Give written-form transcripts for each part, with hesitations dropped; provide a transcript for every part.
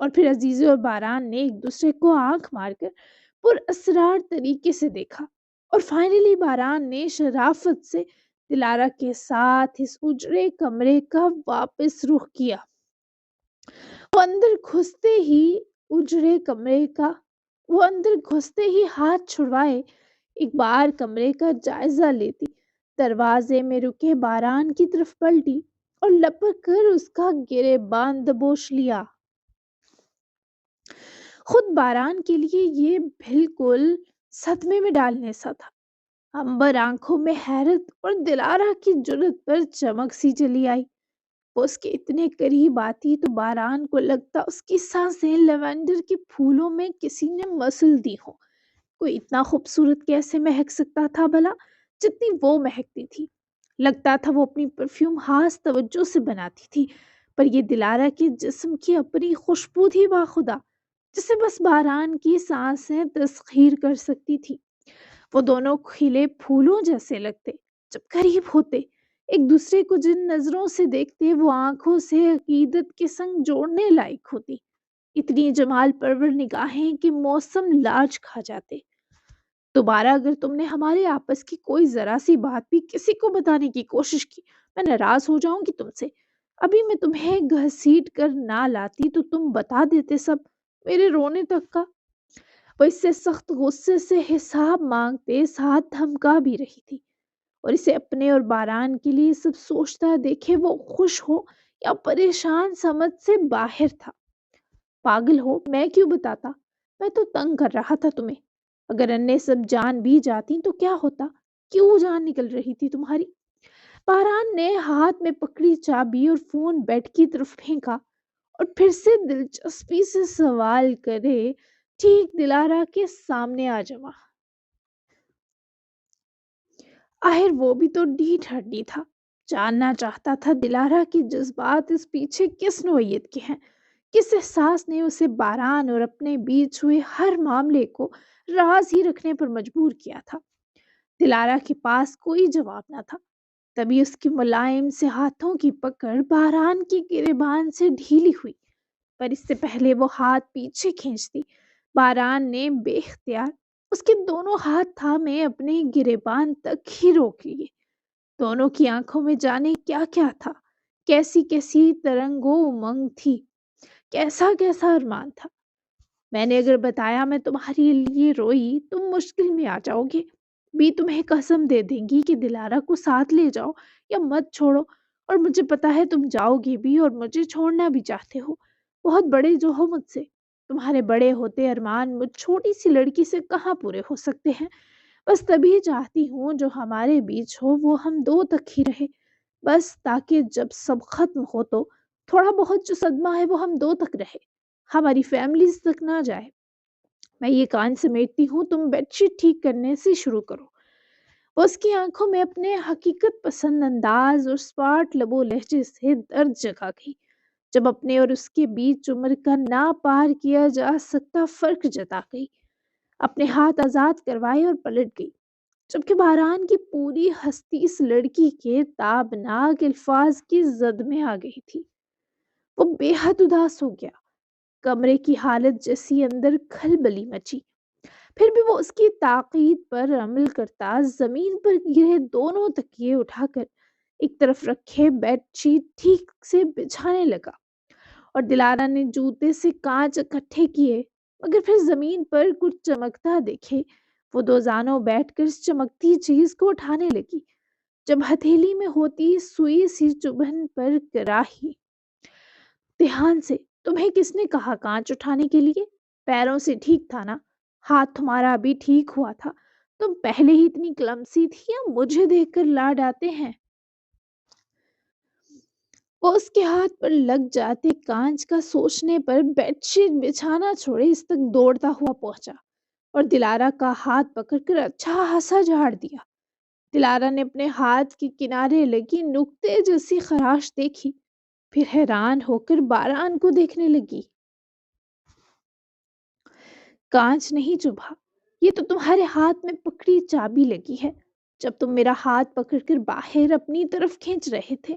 اور پھر عزیزے اور باران نے ایک دوسرے کو آنکھ مار کر پر اسرار طریقے سے دیکھا، اور فائنلی باران نے شرافت سے دلارا کے ساتھ اس اجڑے کمرے کا واپس رخ کیا۔ وہ اندر گھستے ہی اجڑے کمرے کا وہ اندر گھستے ہی ہاتھ چھڑوائے ایک بار کمرے کا جائزہ لیتی، دروازے میں رکے باران کی طرف پلٹی اور لپک کر اس کا گریباں دبوچ لیا۔ خود باران کے لیے یہ بالکل صدمے میں ڈالنے سا تھا۔ امبر آنکھوں میں حیرت اور دلارا کی جرت پر چمک سی چلی آئی۔ وہ اس کے اتنے قریب آتی تو باران کو لگتا اس کی سانسیں لیونڈر کے پھولوں میں کسی نے مسل دی ہوں۔ کوئی اتنا خوبصورت کیسے مہک سکتا تھا بھلا جتنی وہ مہکتی تھی؟ لگتا تھا وہ اپنی پرفیوم خاص توجہ سے بناتی تھی، پر یہ دلارا کے جسم کی اپنی خوشبو تھی باخدا، جسے بس باران کی سانسیں تسخیر کر سکتی تھی۔ وہ دونوں کھلے پھولوں جیسے لگتے جب قریب ہوتے، ایک دوسرے کو جن نظروں سے دیکھتے وہ آنکھوں سے عقیدت کے سنگ جوڑنے لائق ہوتی۔ اتنی جمال پرور نگاہیں کہ موسم لاج کھا جاتے۔ دوبارہ اگر تم نے ہمارے آپس کی کوئی ذرا سی بات بھی کسی کو بتانے کی کوشش کی، میں ناراض ہو جاؤں گی تم سے۔ ابھی میں تمہیں گھسیٹ کر نہ لاتی تو تم بتا دیتے سب، میرے رونے تک کا۔ وہ اس سے سخت غصے سے حساب مانگتے ساتھ دھمکا بھی رہی تھی، اور اسے اپنے اور باران کے لیے سب سوچتا دیکھے وہ خوش ہو یا پریشان سمجھ سے باہر تھا۔ پاگل ہو، میں کیوں بتاتا؟ میں تو تنگ کر رہا تھا تمہیں۔ اگر انے سب جان بھی جاتی تو کیا ہوتا؟ کیوں جان نکل رہی تھی تمہاری؟ باران نے ہاتھ میں پکڑی چابی اور فون بیڈ کی طرف پھینکا، اور پھر سے دلچسپی سے سوال کرے ٹھیک دلارا کے سامنے آ جما۔ آخر وہ بھی تو ڈھیٹ ہڈی تھا، جاننا چاہتا تھا دلارا کے جذبات اس پیچھے کس نوعیت کے ہیں، کس احساس نے اسے باران اور اپنے بیچ ہوئے ہر معاملے کو راز ہی رکھنے پر مجبور کیا تھا۔ دلارا کے پاس کوئی جواب نہ تھا۔ تبھی اس کی ملائم سے ہاتھوں کی پکڑ باران کی گریبان سے ڈھیلی ہوئی، پر اس سے پہلے وہ ہاتھ پیچھے کھینچتی، باران نے بے اختیار اس کے دونوں ہاتھ تھامے اپنے گریبان تک ہی روک لیے۔ دونوں کی آنکھوں میں جانے کیا کیا تھا، کیسی کیسی ترنگ و امنگ تھی، کیسا کیسا ارمان تھا۔ میں نے اگر بتایا میں تمہارے لیے روئی تم مشکل میں آ جاؤ گے، بھی تمہیں قسم دے دیں گی کہ دلارا کو ساتھ لے جاؤ یا مت چھوڑو، اور مجھے پتا ہے تم جاؤ گے بھی اور مجھے چھوڑنا بھی چاہتے ہو۔ بہت بڑے جو ہو مجھ سے، تمہارے بڑے ہوتے ارمان مجھ چھوٹی سی لڑکی سے کہاں پورے ہو سکتے ہیں؟ بس تبھی چاہتی ہوں جو ہمارے بیچ ہو وہ ہم دو تک ہی رہے، بس تاکہ جب سب ختم ہو تو تھوڑا بہت جو صدمہ ہے وہ ہم دو تک رہے، ہماری فیملیز تک نہ جائے۔ میں یہ کان سمیٹتی ہوں، تم بیڈ شیٹ ٹھیک کرنے سے شروع کرو۔ وہ اس کی آنکھوں میں اپنے حقیقت پسند انداز اور سپاٹ لب و لہجے سے درد جگا گئی، جب اپنے اور اس کے بیچ عمر کا نا پار کیا جا سکتا فرق جتا گئی۔ اپنے ہاتھ آزاد کروائے اور پلٹ گئی، جبکہ باران کی پوری ہستی اس لڑکی کے تابناک الفاظ کی زد میں آ گئی تھی۔ وہ بے حد اداس ہو گیا، کمرے کی حالت جیسی اندر کھلبلی مچی۔ پھر بھی وہ اس کی تاکید پر عمل کرتا زمین پر گرے دونوں تکیے اٹھا کر ایک طرف رکھے بیڈ شیٹ ٹھیک سے بچھانے لگا، اور دلارا نے جوتے سے کانچ اکٹھے کیے مگر پھر زمین پر کچھ چمکتا دیکھے وہ دو زانوں بیٹھ کر اس چمکتی چیز کو اٹھانے لگی، جب ہتھیلی میں ہوتی سوئی سی چبھن پر کراہی۔ دھیان سے، تمہیں کس نے کہا کانچ اٹھانے کے لیے؟ پیروں سے ٹھیک تھا نا؟ ہاتھ تمہارا ابھی ٹھیک ہوا تھا؟ تم پہلے ہی اتنی کلمسی تھی یا مجھے دیکھ کر لاڈ آتے ہیں؟ وہ اس کے ہاتھ پر لگ جاتے کانچ کا سوچنے پر بیڈ شیٹ بچھانا چھوڑے اس تک دوڑتا ہوا پہنچا، اور دلارا کا ہاتھ پکڑ کر اچھا خاصا جھاڑ دیا۔ دلارا نے اپنے ہاتھ کے کنارے لگی نقطے جیسی خراش دیکھی، پھر حیران ہو کر باران کو دیکھنے لگی۔ کانچ نہیں چبھا، یہ تو تمہارے ہاتھ میں پکڑی چابی لگی ہے۔ جب تم میرا ہاتھ پکڑ کر باہر اپنی طرف کھینچ رہے تھے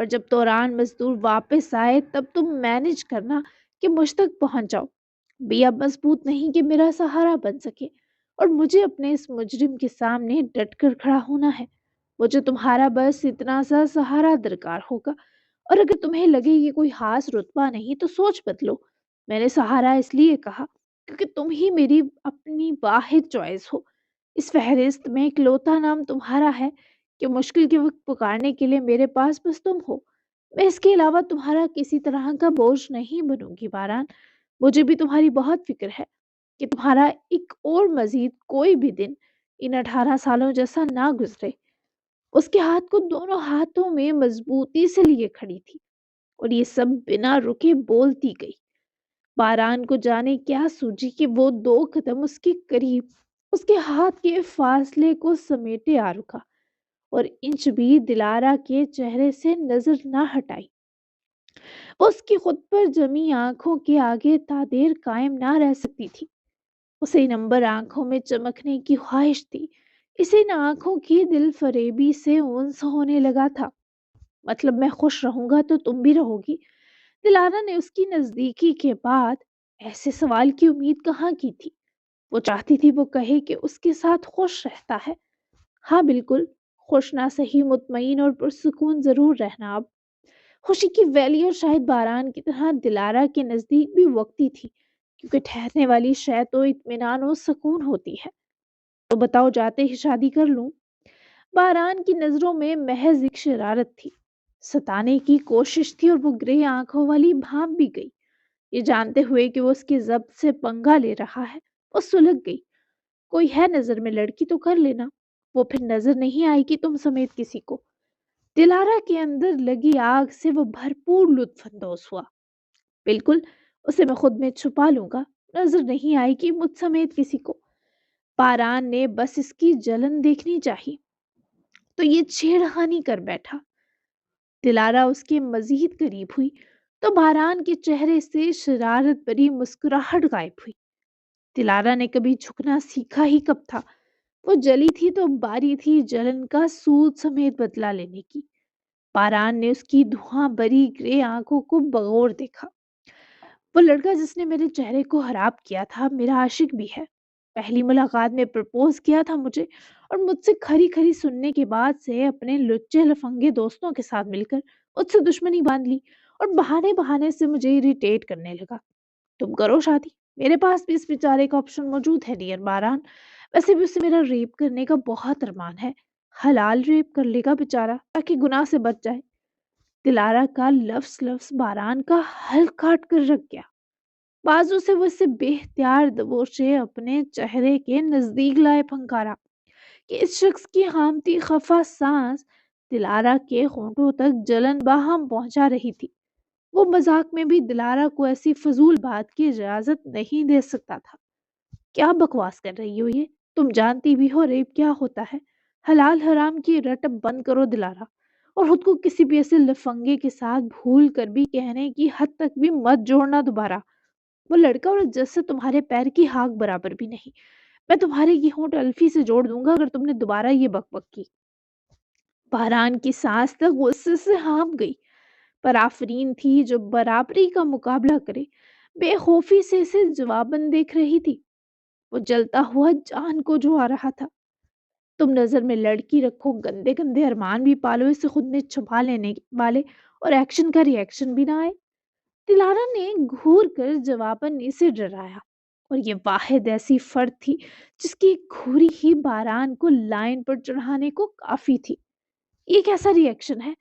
پر جب دوران مزدور واپس آئے تب تم مینج کرنا کہ مجھ تک پہنچ جاؤ۔ بھی اب مضبوط نہیں کہ میرا سہارا بن سکے، اور مجھے اپنے اس مجرم کے سامنے ڈٹ کر کھڑا ہونا ہے۔ مجھے تمہارا بس اتنا سا سہارا درکار ہوگا، اور اگر تمہیں لگے یہ کوئی خاص رتبہ نہیں تو سوچ بدلو۔ میں نے سہارا اس لیے کہا کیونکہ تم ہی میری اپنی واحد چوائس ہو۔ اس فہرست میں اکلوتا نام تمہارا ہے کہ مشکل کے وقت پکارنے کے لیے میرے پاس بس تم ہو۔ میں اس کے علاوہ تمہارا کسی طرح کا بوجھ نہیں بنوں گی باران۔ مجھے بھی تمہاری بہت فکر ہے کہ تمہارا ایک اور مزید کوئی بھی دن ان 18 سالوں جیسا نہ گزرے۔ اس کے ہاتھ کو دونوں ہاتھوں میں مضبوطی سے لیے کھڑی تھی، اور یہ سب بنا رکے بولتی گئی۔ باران کو جانے کیا سوجی کہ وہ 2 قدم اس کے قریب اس کے ہاتھ کے فاصلے کو سمیٹے آ رکا، اور انچ بھی دلارا کے چہرے سے نظر نہ ہٹائی۔ وہ اس کی خود پر جمی آنکھوں کے آگے تادیر قائم نہ رہ سکتی تھی۔ اسے نمبر آنکھوں میں چمکنے کی خواہش تھی۔ اسے ان آنکھوں کی دل فریبی سے انس ہونے لگا تھا۔ مطلب میں خوش رہوں گا تو تم بھی رہو گی؟ دلارا نے اس کی نزدیکی کے بعد ایسے سوال کی امید کہاں کی تھی۔ وہ چاہتی تھی وہ کہے کہ اس کے ساتھ خوش رہتا ہے۔ ہاں بالکل، خوش نہ سہی مطمئن اور پرسکون ضرور رہنا۔ اب خوشی کی ویلیو شاید باران کی طرح دلارا کے نزدیک بھی وقتی تھی، کیونکہ ٹھہرنے والی شے تو اطمینان و سکون ہوتی ہے۔ تو بتاؤ، جاتے ہی شادی کر لوں؟ باران کی نظروں میں محض ایک شرارت تھی، ستانے کی کوشش تھی، اور وہ گرے آنکھوں والی بھانپ بھی گئی۔ یہ جانتے ہوئے کہ وہ اس کے ضبط سے پنگا لے رہا ہے، وہ سلگ گئی۔ کوئی ہے نظر میں لڑکی تو کر لینا، وہ پھر نظر نہیں آئے گی تم سمیت کسی کو۔ دلارا کے اندر لگی آگ سے وہ بھرپور لطف اندوز ہوا۔ بالکل، اسے میں خود میں چھپا لوں گا، نظر نہیں آئے گی مجھ سمیت کسی کو۔ باران نے بس اس کی جلن دیکھنی چاہی تو یہ چھیڑخانی کر بیٹھا۔ دلارا اس کے مزید قریب ہوئی تو باران کے چہرے سے شرارت بھری مسکراہٹ غائب ہوئی۔ دلارا نے کبھی جھکنا سیکھا ہی کب تھا؟ وہ جلی تھی تو باری تھی جلن کا سود سمیت بدلہ لینے کی۔ باران نے اس کی دھواں بری گرے آنکھوں کو بغور دیکھا۔ وہ لڑکا جس نے میرے چہرے کو خراب کیا تھا میرا عاشق بھی ہے۔ پہلی ملاقات میں پرپوز کیا تھا مجھے، اور مجھ سے کھری کھری سننے کے بعد سے اپنے لچے لفنگے دوستوں کے ساتھ مل کر مجھ سے دشمنی باندھ لی، اور بہانے بہانے سے مجھے اریٹیٹ کرنے لگا۔ تم کرو شادی، میرے پاس بھی اس بیچارے کا آپشن موجود ہے ڈیئر باران۔ ویسے بھی اسے میرا ریپ کرنے کا بہت ارمان ہے۔ حلال ریپ کر لے گا بیچارہ تاکہ گناہ سے بچ جائے۔ دلارا کا لفظ لفظ باران کا حلق کاٹ کر رکھ گیا۔ بازو سے وہ اسے بے اختیار دبوچے اپنے چہرے کے نزدیک لائے پھنکارا کہ اس شخص کی ہامتی خفا سانس دلارا کے ہونٹوں تک جلن باہم پہنچا رہی تھی۔ وہ مذاق میں بھی دلارا کو ایسی فضول بات کی اجازت نہیں دے سکتا تھا۔ کیا بکواس کر رہی ہو یہ؟ تم جانتی بھی ہو ریپ کیا ہوتا ہے۔ حلال حرام کی رٹب بند کرو دلارا، اور خود کو کسی بھی ایسے لفنگے کے ساتھ بھول کر بھی کہنے کی حد تک بھی مت جوڑنا دوبارہ۔ وہ لڑکا اور جیسے تمہارے پیر کی ہاک برابر بھی نہیں۔ میں تمہارے یہ ہونٹ الفی سے جوڑ دوں گا اگر تم نے دوبارہ یہ بک بک کی۔ باران کی سانس تک غصے سے ہانپ گئی، پر آفرین تھی جو برابری کا مقابلہ کرے، بے خوفی سے اسے جواباً دیکھ رہی تھی۔ وہ جلتا ہوا جان کو جو آ رہا تھا۔ تم نظر میں لڑکی رکھو، گندے گندے ارمان بھی پالو، اسے خود میں چھپا لینے والے، اور ایکشن کا ری ایکشن بھی نہ آئے۔ دلارا نے گھور کر جواباً اسے ڈرایا، اور یہ واحد ایسی فرد تھی جس کی گھوری ہی باران کو لائن پر چڑھانے کو کافی تھی۔ یہ کیسا ری ایکشن ہے؟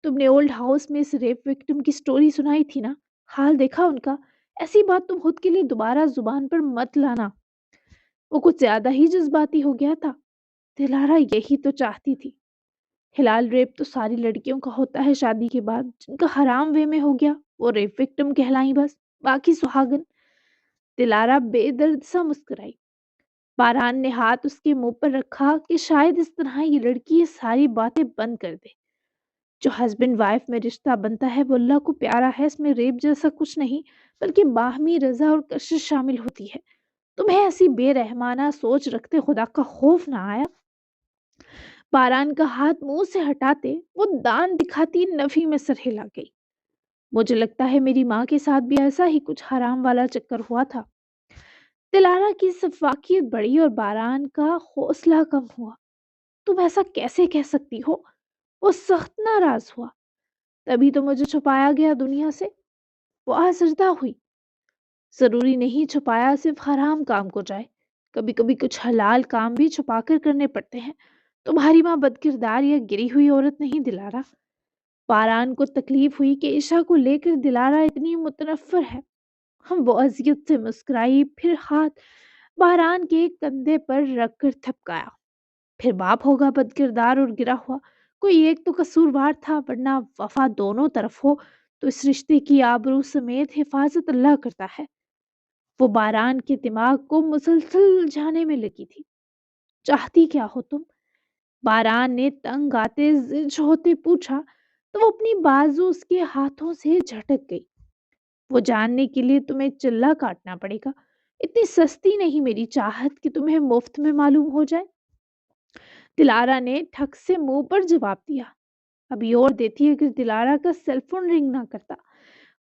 تم نے اولڈ ہاؤس میں اس ریپ وکٹم کی سٹوری سنائی تھی نا؟ حال دیکھا ان کا؟ ایسی بات تم خود کے لیے دوبارہ زبان پر مت لانا۔ وہ کچھ زیادہ ہی جذباتی ہو گیا تھا۔ دلارا یہی تو چاہتی تھی۔ ہلال ریپ تو ساری لڑکیوں کا ہوتا ہے شادی کے بعد، جن کا حرام وے میں ہو گیا وہ ریپ وکٹم کہلائیں بس، باقی سہاگن۔ دلارا بے درد سا مسکرائی۔ باران نے ہاتھ اس کے منہ پر رکھا کہ شاید اس طرح یہ لڑکی یہ ساری باتیں بند کر دے۔ جو ہسبینڈ وائف میں رشتہ بنتا ہے وہ اللہ کو پیارا ہے، اس میں ریپ جیسا کچھ نہیں بلکہ باہمی رضا اور کشش شامل ہوتی ہے۔ تمہیں ایسی بے رحمانہ سوچ رکھتے خدا کا خوف نہ آیا؟ باران کا ہاتھ منہ سے ہٹاتے وہ دان دکھاتی نفی میں سر ہلا گئی۔ مجھے لگتا ہے میری ماں کے ساتھ بھی ایسا ہی کچھ حرام والا چکر ہوا تھا۔ دلارا کی شفاقیت بڑھی اور باران کا حوصلہ کم ہوا۔ تم ایسا کیسے کہہ سکتی ہو؟ وہ سخت ناراض ہوا۔ تبھی تو مجھے چھپایا گیا دنیا سے۔ وہ آزردہ ہوئی۔ ضروری نہیں چھپایا صرف حرام کام کو جائے، کبھی کبھی کچھ حلال کام بھی چھپا کر کرنے پڑتے ہیں۔ تمہاری ماں بد کردار یا گری ہوئی عورت نہیں دلارا۔ باران کو تکلیف ہوئی کہ عشا کو لے کر دلارا اتنی متنفر ہے۔ ہم وہ اذیت سے مسکرائی، پھر ہاتھ باران کے کندھے پر رکھ کر تھپکایا۔ پھر باپ ہوگا بد کردار اور گرا ہوا، کوئی ایک تو قصوروار تھا، ورنہ وفا دونوں طرف ہو تو اس رشتے کی آبرو سمیت حفاظت اللہ کرتا ہے۔ وہ باران کے دماغ کو مسلسل جانے میں لگی تھی۔ چاہتی کیا ہو تم؟ باران نے تنگ آتے زج ہوتے پوچھا تو وہ اپنی بازو اس کے ہاتھوں سے جھٹک گئی۔ وہ جاننے کے لیے تمہیں چلہ کاٹنا پڑے گا۔ اتنی سستی نہیں میری چاہت کہ تمہیں مفت میں معلوم ہو جائے۔ دلارا نے ٹھک سے منہ پر جواب دیا۔ ابھی اور دیتی اگر دلارا کا سیل فون رنگ نہ کرتا۔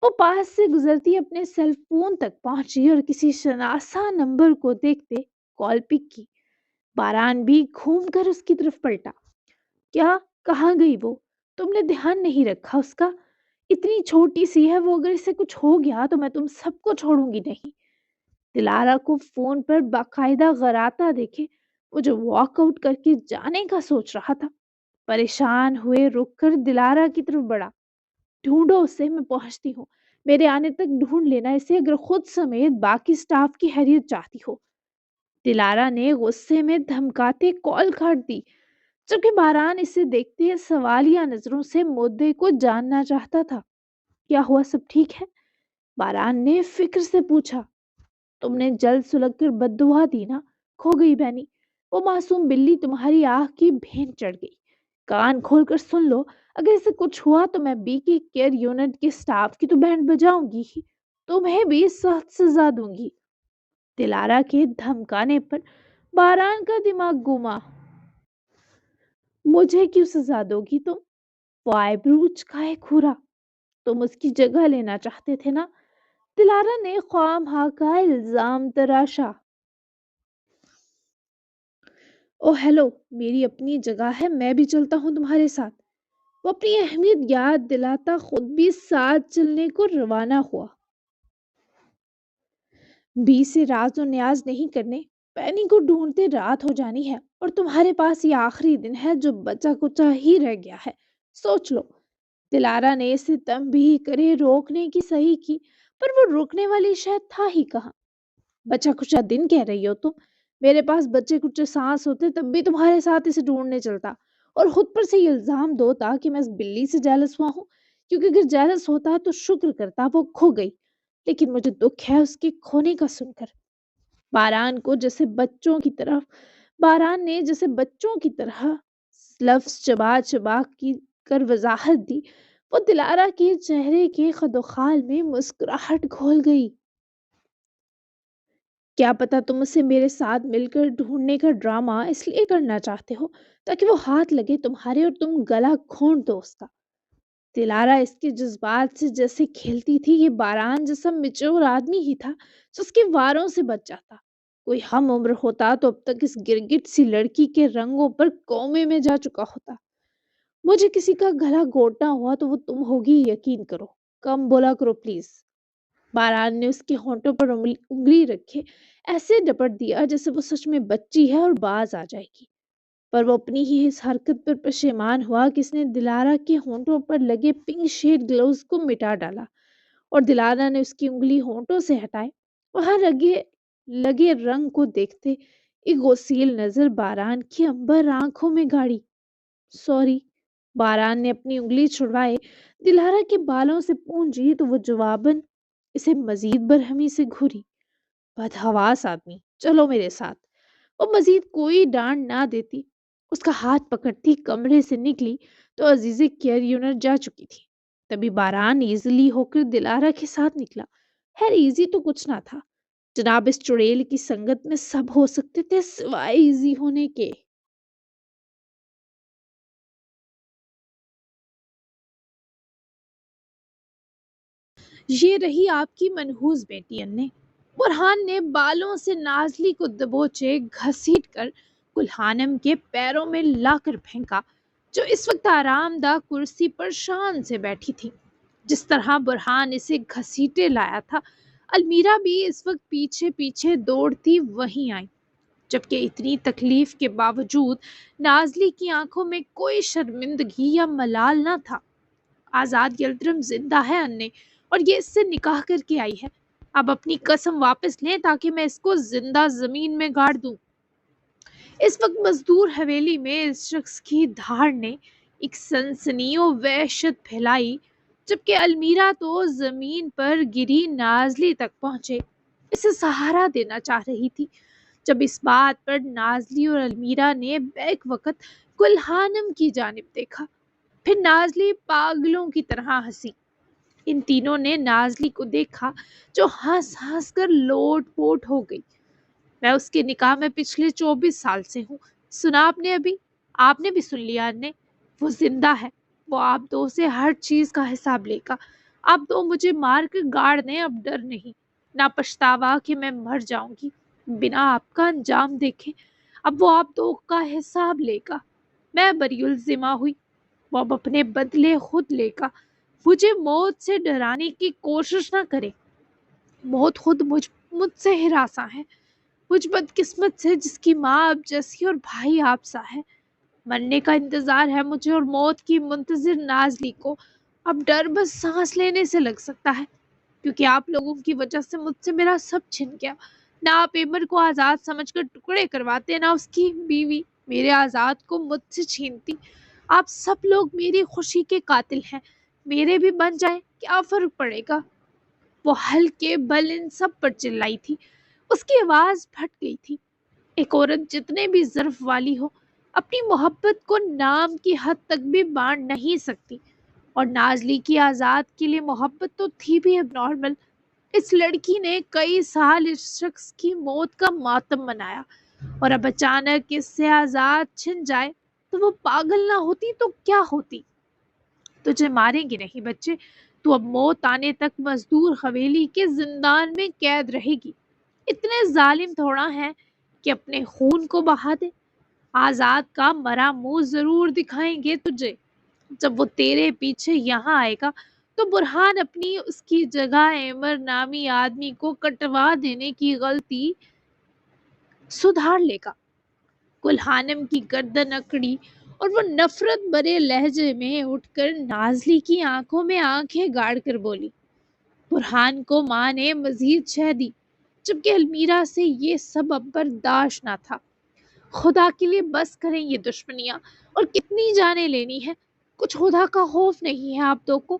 وہ پاس سے گزرتی اپنے سیل فون تک پہنچی اور کسی شناسا نمبر کو دیکھتے کال پک کی۔ باران بھی گھوم کر اس کی طرف پلٹا۔ کیا؟ کہاں گئی وہ؟ تم نے دھیان نہیں رکھا اس کا؟ اتنی چھوٹی سی ہے وہ، اگر اسے کچھ ہو گیا تو میں تم سب کو چھوڑوں گی نہیں۔ دلارا کو فون پر باقاعدہ غراتا دیکھے وہ جو واک آؤٹ کر کے جانے کا سوچ رہا تھا۔ پریشان ہوئے رک کر دلارا کی طرف بڑھا۔ ڈھونڈو اسے، میں پہنچتی ہوں۔ میرے آنے تک ڈھونڈ لینا اسے، اگر خود سمیت باقی سٹاف کی خیریت چاہتی ہو۔ دلارا نے غصے میں دھمکاتے کال کاٹ دی، جبکہ باران اسے دیکھتے سوالیہ نظروں سے مدعے کو جاننا چاہتا تھا۔ کیا ہوا، سب ٹھیک ہے؟ باران نے فکر سے پوچھا۔ تم نے جلد سلگ کر بد دعا دی نا، کھو گئی بہنی۔ وہ معصوم بلی تمہاری آنکھ کی بھین چڑھ گئی۔ کان کھول کر سن لو، اگر اسے کچھ ہوا تو میں بی کے کیئر یونٹ کے سٹاف کی تو بینڈ بجاؤں گی ہی، تمہیں بھی سخت سزا دوں گی۔ دلارا کے دھمکانے پر باران کا دماغ گھوما۔ مجھے کیوں سزا دو گی تم؟ وہ آئیبرو چکائے کھورا۔ تم اس کی جگہ لینا چاہتے تھے نا؟ دلارا نے خواہ مخواہ کا الزام تراشا۔ او ہیلو، میری اپنی جگہ ہے، میں بھی چلتا ہوں تمہارے ساتھ۔ وہ اپنی اہمیت یاد دلاتا خود بھی ساتھ چلنے کو روانہ ہوا۔ بی سے راز و نیاز نہیں کرنے، پینی کو ڈھونڈتے رات ہو جانی ہے، اور تمہارے پاس یہ آخری دن ہے جو بچا کچا ہی رہ گیا ہے، سوچ لو۔ دلارا نے اسے تنبیہ کرے روکنے کی صحیح کی، پر وہ روکنے والی شاید تھا ہی کہاں۔ بچا کچا دن کہہ رہی ہو تم؟ میرے پاس بچے کچے سانس ہوتے تب بھی تمہارے ساتھ اسے ڈھونڈنے چلتا، اور خود پر سے یہ الزام دو تاکہ میں اس بلی سے جیلس ہوا ہوں، کیونکہ اگر جیلس ہوتا تو شکر کرتا وہ کھو گئی، لیکن مجھے دکھ ہے اس کے کھونے کا سن کر۔ باران کو جیسے بچوں کی طرف باران نے جیسے بچوں کی طرح لفظ چبا چبا کی کر وضاحت دی، وہ دلارا کے چہرے کے خد و خال میں مسکراہٹ گھول گئی۔ کیا پتا تم اسے میرے ساتھ مل کر ڈھونڈنے کا ڈرامہ اس لیے کرنا چاہتے ہو تاکہ وہ ہاتھ لگے تمہارے اور تم گلا گھونٹ دو اس کا۔ دلارا اس کے جذبات سے جیسے کھیلتی تھی، یہ باران جیسا مچور آدمی ہی تھا جس کے واروں سے بچ جاتا۔ کوئی ہم عمر ہوتا تو اب تک اس گرگٹ سی لڑکی کے رنگوں پر کومے میں جا چکا ہوتا۔ مجھے کسی کا گلا گھونٹنا ہوا تو وہ تم ہوگی، یقین کرو۔ کم بولا کرو پلیز۔ باران نے اس کے ہونٹوں پر انگلی رکھے ایسے ڈپٹ دیا جیسے وہ سچ میں بچی ہے اور باز آ جائے گی، پر وہ اپنی ہی اس حرکت پر پشیمان ہوا کہ اس نے دلارا کے ہونٹوں پر لگے پنک شیڈ گلوز کو مٹا ڈالا، اور دلارا نے اس کی انگلی ہونٹوں سے ہٹائے، وہاں لگے رنگ کو دیکھتے ایک غسیل نظر باران کی امبر آنکھوں میں گاڑی۔ سوری۔ باران نے اپنی انگلی چھڑوائے دلارا کے بالوں سے پونجی تو وہ جواباً اسے مزید برہمی سے گھوری۔ بدحواس آدمی، چلو میرے ساتھ۔ وہ مزید کوئی ڈانٹ نہ دیتی، اس کا ہاتھ پکڑتی کمرے سے نکلی تو عزیزِ کیئر یونٹ جا چکی تھی۔ تبھی باران ایزلی ہو کر دلارا کے ساتھ نکلا۔ خیر ایزی تو کچھ نہ تھا، جناب اس چڑیل کی سنگت میں سب ہو سکتے تھے سوائے ایزی ہونے کے۔ یہ رہی آپ کی منحوس بیٹی انے۔ برہان نے بالوں سے نازلی کو دبوچے گھسیٹ کر کلہانم کے پیروں میں لا کر پھینکا، جو اس وقت آرام دہ کرسی پر شان سے بیٹھی تھی۔ جس طرح برہان اسے گھسیٹے لایا تھا، المیرا بھی اس وقت پیچھے پیچھے دوڑتی وہیں آئی، جبکہ اتنی تکلیف کے باوجود نازلی کی آنکھوں میں کوئی شرمندگی یا ملال نہ تھا۔ آزاد یلدرم زندہ ہے انے، اور یہ اس سے نکاح کر کے آئی ہے۔ اب اپنی قسم واپس لیں تاکہ میں اس کو زندہ زمین میں گاڑ دوں۔ اس وقت مزدور حویلی میں اس شخص کی دھاڑ نے ایک سنسنی و وحشت پھیلائی، جبکہ المیرا تو زمین پر گری نازلی تک پہنچے اسے سہارا دینا چاہ رہی تھی۔ جب اس بات پر نازلی اور المیرا نے بیک وقت کلہانم کی جانب دیکھا، پھر نازلی پاگلوں کی طرح ہنسی۔ ان تینوں نے نازلی کو دیکھا جو ہنس ہنس کر لوٹ پوٹ ہو گئی۔ میں اس کے نکاح میں پچھلے 24 سال سے ہوں۔ سنا آپ نے ابھی؟ آپ نے بھی سن لیا نے؟ وہ زندہ ہے۔ وہ آپ دو سے ہر چیز کا حساب لے گا۔ آپ دو مجھے مار کر گاڑ دیں، اب ڈر نہیں، نہ پچھتاوا کہ میں مر جاؤں گی بنا آپ کا انجام دیکھے۔ اب وہ آپ دو کا حساب لے گا۔ میں بری الذمہ ہوئی، وہ اب اپنے بدلے خود لے گا۔ مجھے موت سے ڈرانے کی کوشش نہ کرے۔ موت خود مجھ سے ہراساں ہے، مجھ بدقسمت سے جس کی ماں اب جیسی اور بھائی آپ سا ہے۔ مرنے کا انتظار ہے مجھے اور موت کی منتظر نازلی کو اب ڈر بس سانس لینے سے لگ سکتا ہے، کیونکہ آپ لوگوں کی وجہ سے مجھ سے میرا سب چھن گیا۔ نہ آپ ایمر کو آزاد سمجھ کر ٹکڑے کرواتے، نہ اس کی بیوی میرے آزاد کو مجھ سے چھینتی۔ آپ سب لوگ میری خوشی کے قاتل ہیں، میرے بھی بن جائیں، کیا فرق پڑے گا؟ وہ ہلکے بل ان سب پر چلائی تھی۔ اس کی آواز پھٹ گئی تھی۔ ایک عورت جتنے بھی ظرف والی ہو، اپنی محبت کو نام کی حد تک بھی بانٹ نہیں سکتی، اور نازلی کی آزاد کے لیے محبت تو تھی بھی اب نارمل۔ اس لڑکی نے کئی سال اس شخص کی موت کا ماتم منایا، اور اب اچانک اس سے آزاد چھن جائے تو وہ پاگل نہ ہوتی تو کیا ہوتی؟ تجھے ماریں گے نہیں بچے، تو اب موت آنے تک مزدور حویلی کے زندان میں قید رہے گی۔ اتنے ظالم تھوڑا ہیں کہ اپنے خون کو بہا دے۔ آزاد کا مرا منہ ضرور دکھائیں گے تجھے۔ جب وہ تیرے پیچھے یہاں آئے گا تو برہان اپنی اس کی جگہ ایمر نامی آدمی کو کٹوا دینے کی غلطی سدھار لے گا۔ کلہانم کی گردن اکڑی اور وہ نفرت بھرے لہجے میں اٹھ کر نازلی کی آنکھوں میں آنکھیں گاڑ کر بولی۔ برہان کو ماں نے مزید شہ دی، جبکہ المیرا سے یہ سب اب برداشت نہ تھا۔ خدا کے لیے بس کریں یہ دشمنیاں، اور کتنی جانیں لینی ہے؟ کچھ خدا کا خوف نہیں ہے آپ دو کو؟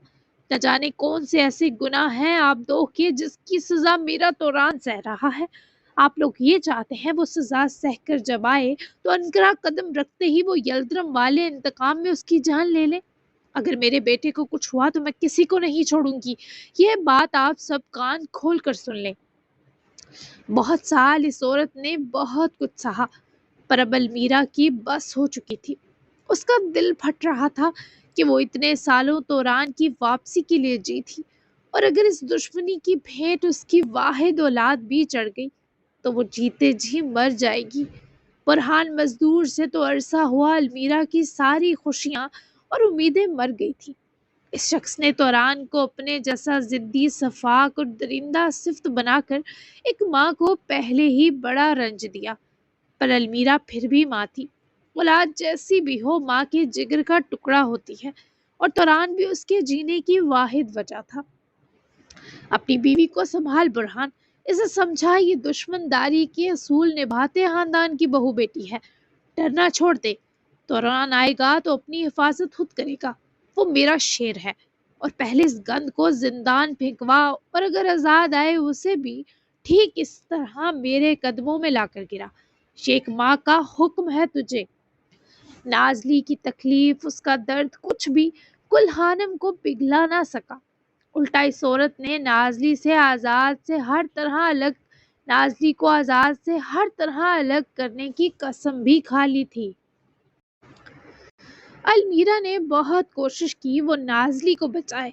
نہ جانے کون سے ایسے گناہ ہیں آپ دو کے جس کی سزا میرا توران سہ رہا ہے۔ آپ لوگ یہ چاہتے ہیں وہ سزا سہ کر جب آئے تو انقرا قدم رکھتے ہی وہ یلدرم والے انتقام میں اس کی جان لے لیں۔ اگر میرے بیٹے کو کچھ ہوا تو میں کسی کو نہیں چھوڑوں گی، یہ بات آپ سب کان کھول کر سن لیں۔ بہت سال اس عورت نے بہت کچھ سہا، پر اب المیرا کی بس ہو چکی تھی۔ اس کا دل پھٹ رہا تھا کہ وہ اتنے سالوں توران کی واپسی کے لیے جی تھی، اور اگر اس دشمنی کی بھیٹ اس کی واحد اولاد بھی چڑھ گئی تو وہ جیتے جی مر جائے گی۔ برہان مزدور سے تو عرصہ ہوا المیرا کی ساری خوشیاں اور امیدیں مر گئی تھی۔ اس شخص نے توران کو اپنے جیسا ضدی صفاق اور درندہ صفت بنا کر ایک ماں کو پہلے ہی بڑا رنج دیا، پر المیرا پھر بھی ماں تھی۔ اولاد جیسی بھی ہو ماں کے جگر کا ٹکڑا ہوتی ہے، اور توران بھی اس کے جینے کی واحد وجہ تھا۔ اپنی بیوی کو سنبھال برہان، اسے سمجھا یہ دشمن داری کے اصول نبھاتے خاندان کی بہو بیٹی ہے۔ ڈرنا چھوڑ دے، توران آئے گا تو اپنی حفاظت خود کرے گا، وہ میرا شیر ہے۔ اور پہلے اس گند کو زندان پھینکوا، اور اگر آزاد آئے اسے بھی ٹھیک اس طرح میرے قدموں میں لا کر گرا۔ یہ ایک ماں کا حکم ہے تجھے۔ نازلی کی تکلیف، اس کا درد کچھ بھی کلہانم کو پگھلا نہ سکا۔ الٹا اس عورت نے نازلی کو آزاد سے ہر طرح الگ کرنے کی قسم بھی کھا لی تھی۔ المیرا نے بہت کوشش کی وہ نازلی کو بچائے،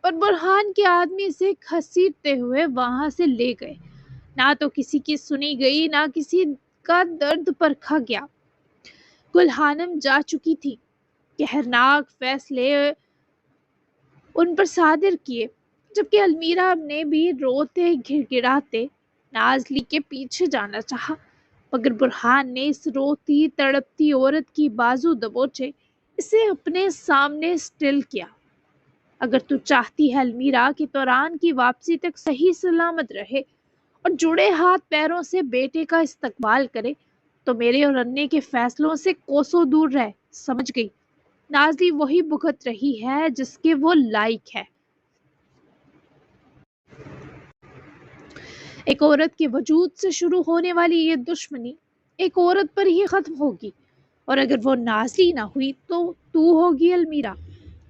اور برہان کے آدمی سے گھسیٹتے ہوئے وہاں سے لے گئے۔ نہ تو کسی کی سنی گئی، نہ کسی کا درد پرکھا گیا۔ گل خانم جا چکی تھی، قہرناک فیصلے ان پر صادر کیے، جبکہ المیرا نے بھی روتے گڑ گڑاتے نازلی کے پیچھے جانا چاہا، مگر برہان نے اس روتی تڑپتی عورت کی بازو دبوچے اسے اپنے سامنے سٹل کیا۔ اگر تو چاہتی ہے المیرا کہ توران کی واپسی تک صحیح سلامت رہے اور جڑے ہاتھ پیروں سے بیٹے کا استقبال کرے، تو میرے اور انے کے فیصلوں سے کوسوں دور رہ، سمجھ گئی؟ نازلی وہی بھگت رہی ہے جس کے وہ لائق ہے۔ ایک عورت کے وجود سے شروع ہونے والی یہ دشمنی ایک عورت پر ہی ختم ہوگی، اور اگر وہ نازلی نہ ہوئی تو ہوگی المیرا۔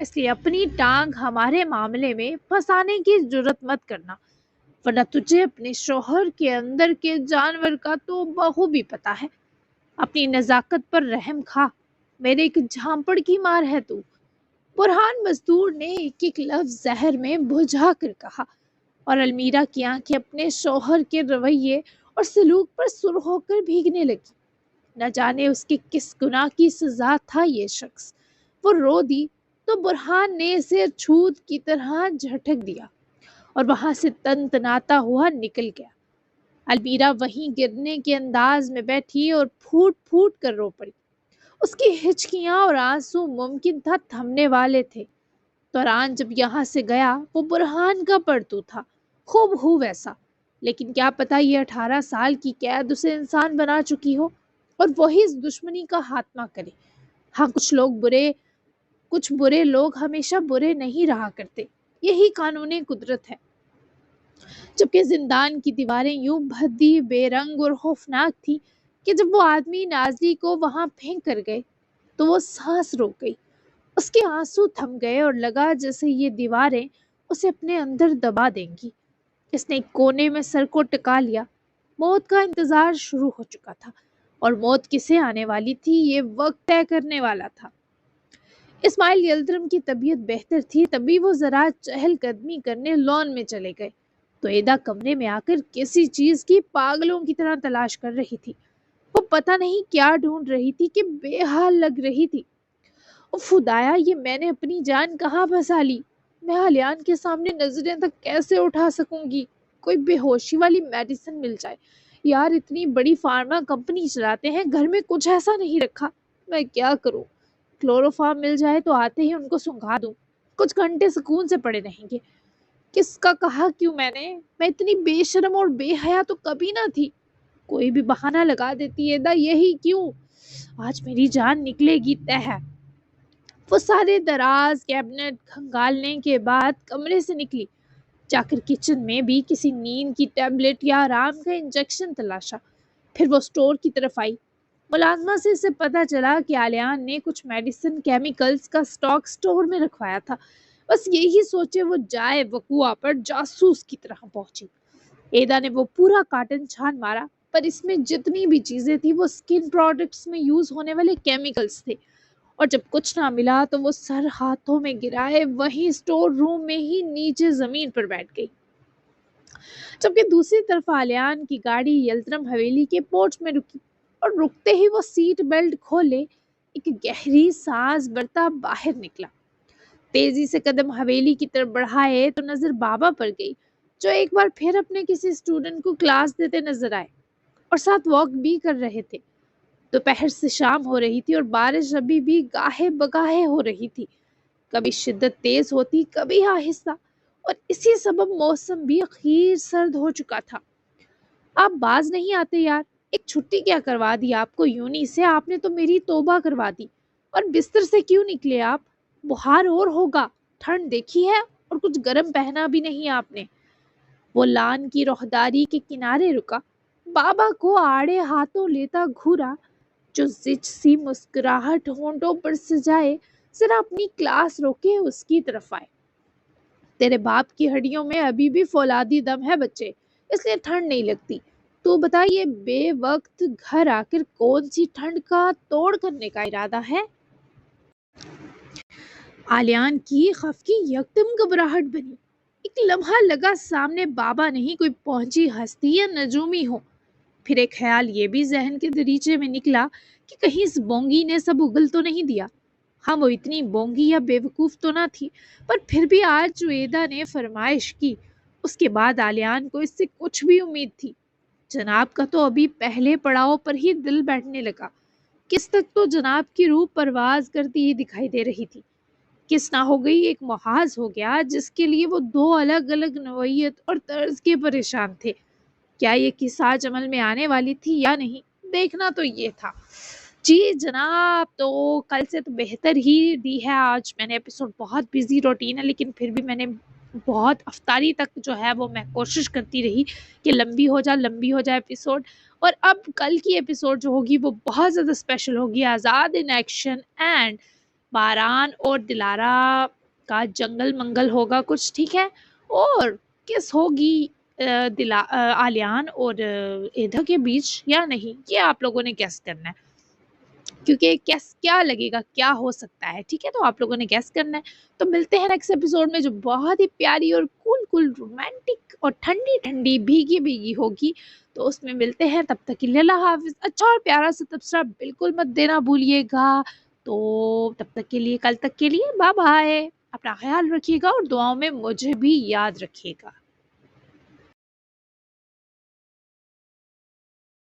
اس لیے اپنی ٹانگ ہمارے معاملے میں پھنسانے کی جرات مت کرنا، ورنہ تجھے اپنے شوہر کے اندر کے جانور کا تو بخوبی پتا ہے۔ اپنی نزاکت پر رحم کھا، میرے ایک جھانپڑ کی مار ہے تو۔ برہان مزدور نے ایک ایک لفظ زہر میں بجھا کر کہا، اور المیرا کی آنکھیں اپنے شوہر کے رویے اور سلوک پر سرخ ہو کر بھیگنے لگی۔ نہ جانے اس کے کس گناہ کی سزا تھا یہ شخص۔ وہ رو دی تو برہان نے اسے چھوت کی طرح جھٹک دیا اور وہاں سے تن تناتا ہوا نکل گیا۔ المیرا وہیں گرنے کے انداز میں بیٹھی اور پھوٹ پھوٹ کر رو پڑی۔ اس کی ہچکیاں اور آنسو ممکن تھا تھمنے والے تھے۔ توران جب یہاں سے گیا وہ برہان کا پڑتو تھا، خوب ہو ویسا، لیکن کیا پتا یہ 18 سال کی قید اسے انسان بنا چکی ہو اور وہی اس دشمنی کا خاتمہ کرے۔ ہاں، کچھ برے لوگ ہمیشہ برے نہیں رہا کرتے، یہی قانون قدرت ہے۔ جبکہ زندان کی دیواریں یوں بھدی، بے رنگ اور خوفناک تھی کہ جب وہ آدمی نازلی کو وہاں پھینک کر گئے تو وہ سانس روک گئی، اس کے آنسو تھم گئے اور لگا جیسے یہ دیواریں اسے اپنے اندر دبا دیں گی۔ اس نے ایک کونے میں سر کو ٹکا لیا۔ موت کا انتظار شروع ہو چکا تھا، اور موت کسے آنے والی تھی یہ وقت طے کرنے والا تھا۔ اسماعیل یلدرم کی طبیعت بہتر تھی، تبھی وہ ذرا چہل قدمی کرنے لان میں چلے گئے تو ایدا کمرے میں آ کر کسی چیز کی پاگلوں کی طرح تلاش کر رہی تھی۔ وہ پتہ نہیں کیا ڈھونڈ رہی تھی کہ بے حال لگ رہی تھی۔ خدایا، یہ میں نے اپنی جان کہاں پھنسا لی؟ میں الیان کے سامنے نظریں تک کیسے اٹھا سکوں گی؟ کوئی بے ہوشی والی میڈیسن مل جائے۔ یار، اتنی بڑی فارما کمپنی چلاتے ہیں، گھر میں کچھ ایسا نہیں رکھا، میں کیا کروں؟ کلوروفارم مل جائے تو آتے ہی ان کو سنگھا دوں، کچھ گھنٹے سکون سے پڑے رہیں گے۔ کس کا کہا کیوں میں اتنی بے شرم اور بے حیا تو کبھی نہ تھی۔ کوئی بھی بہانہ لگا دیتی ایدا، یہی کیوں؟ آج میری جان نکلے گی طے ہے۔ وہ سارے دراز کیبنٹ کھنگالنے کے بعد کمرے سے نکلی، جا کر کچن میں بھی کسی نیند کی ٹیبلٹ یا آرام کا انجیکشن تلاشا۔ پھر وہ سٹور کی طرف آئی۔ ملازمہ سے اسے پتا چلا کہ الیان نے کچھ میڈیسن کیمیکلز کا سٹاک سٹور میں رکھوایا تھا۔ بس یہی سوچے وہ جائے وقوعہ پر جاسوس کی طرح پہنچی۔ ایدا نے وہ پورا کارٹن چھان مارا، پر اس میں جتنی بھی چیزیں تھی وہ سکن پروڈکٹس میں یوز ہونے والے کیمیکلز تھے، اور جب کچھ نہ ملا تو وہ سر ہاتھوں میں گرائے وہیں سٹور روم میں ہی نیچے زمین پر بیٹھ گئی۔ جبکہ دوسری طرف الیان کی گاڑی یلدرم حویلی کے پورچ میں رکی، اور رکتے ہی وہ سیٹ بیلٹ کھولے ایک گہری سانس برتا باہر نکلا۔ تیزی سے قدم حویلی کی طرف بڑھائے تو نظر بابا پر گئی، جو ایک بار پھر اپنے کسی اسٹوڈنٹ کو کلاس دیتے نظر آئے اور ساتھ واک بھی کر رہے تھے۔ دوپہر سے شام ہو رہی تھی اور بارش ابھی بھی گاہے بگاہے ہو رہی تھی، کبھی شدت تیز ہوتی، کبھی آہستہ، اور اسی سبب موسم بھی اخیر سرد ہو چکا تھا۔ آپ باز نہیں آتے یار، ایک چھٹی کیا کروا دی آپ کو یونی سے؟ آپ نے تو میری توبہ کروا دی۔ اور بستر سے کیوں نکلے آپ؟ بخار اور ہوگا، ٹھنڈ دیکھی ہے، اور کچھ گرم پہنا بھی نہیں آپ نے۔ وہ لان کی روحداری کے کنارے رکا، بابا کو آڑے ہاتھوں لیتا گھورا، جو زچ سی مسکراہٹ ہونٹوں پر سجائے ذرا اپنی کلاس روکے اس کی طرف آئے۔ تیرے باپ کی ہڈیوں میں ابھی بھی فولادی دم ہے بچے، اس لیے ٹھنڈ نہیں لگتی۔ تو بتا، یہ بے وقت گھر آ کر کون سی ٹھنڈ کا توڑ کرنے کا ارادہ ہے؟ آلیان کی خفگی یکدم گھبراہٹ بنی۔ ایک لمحہ لگا سامنے بابا نہیں کوئی پہنچی ہستی یا نجومی ہو۔ پھر ایک خیال یہ بھی ذہن کے دریچے میں نکلا کہ کہیں اس بونگی نے سب اگل تو نہیں دیا۔ ہاں، وہ اتنی بونگی یا بے وقوف تو نہ تھی، پر پھر بھی آج جویدہ نے فرمائش کی، اس کے بعد آلیان کو اس سے کچھ بھی امید تھی۔ جناب کا تو ابھی پہلے پڑاؤ پر ہی دل بیٹھنے لگا۔ کس تک تو جناب کی روح پرواز کرتی ہی دکھائی دے رہی تھی۔ کس نہ ہو گئی ایک محاذ ہو گیا جس کے لیے وہ دو الگ الگ نوعیت اور طرز کے پریشان تھے۔ کیا یہ قصہ آج عمل میں آنے والی تھی یا نہیں، دیکھنا تو یہ تھا۔ جی جناب، تو کل سے تو بہتر ہی دی ہے۔ آج میں نے ایپیسوڈ بہت بزی روٹین ہے، لیکن پھر بھی میں نے بہت افطاری تک جو ہے وہ میں کوشش کرتی رہی کہ لمبی ہو جائے ایپیسوڈ۔ اور اب کل کی ایپیسوڈ جو ہوگی وہ بہت زیادہ اسپیشل ہوگی۔ آزاد ان ایکشن اینڈ باران اور دلارا کا جنگل منگل ہوگا کچھ، ٹھیک ہے؟ اور کس ہوگی آلیان اور ایدھا کے بیچ یا نہیں، یہ آپ لوگوں نے گیس کرنا ہے، کیونکہ کیا لگے گا کیا ہو سکتا ہے، ٹھیک ہے؟ تو آپ لوگوں نے گیس کرنا ہے۔ تو ملتے ہیں نیکسٹ ایپیسوڈ میں جو بہت ہی پیاری اور کول رومانٹک اور ٹھنڈی ٹھنڈی بھیگی ہوگی، تو اس میں ملتے ہیں۔ تب تک کے لیے اللہ حافظ۔ اچھا اور پیارا سا تبصرہ بالکل مت دینا بھولیے گا۔ تو تب تک کے لیے، کل تک کے لیے بائے بائے۔ اپنا خیال رکھیے گا اور دعاؤں میں مجھے بھی یاد رکھیے گا۔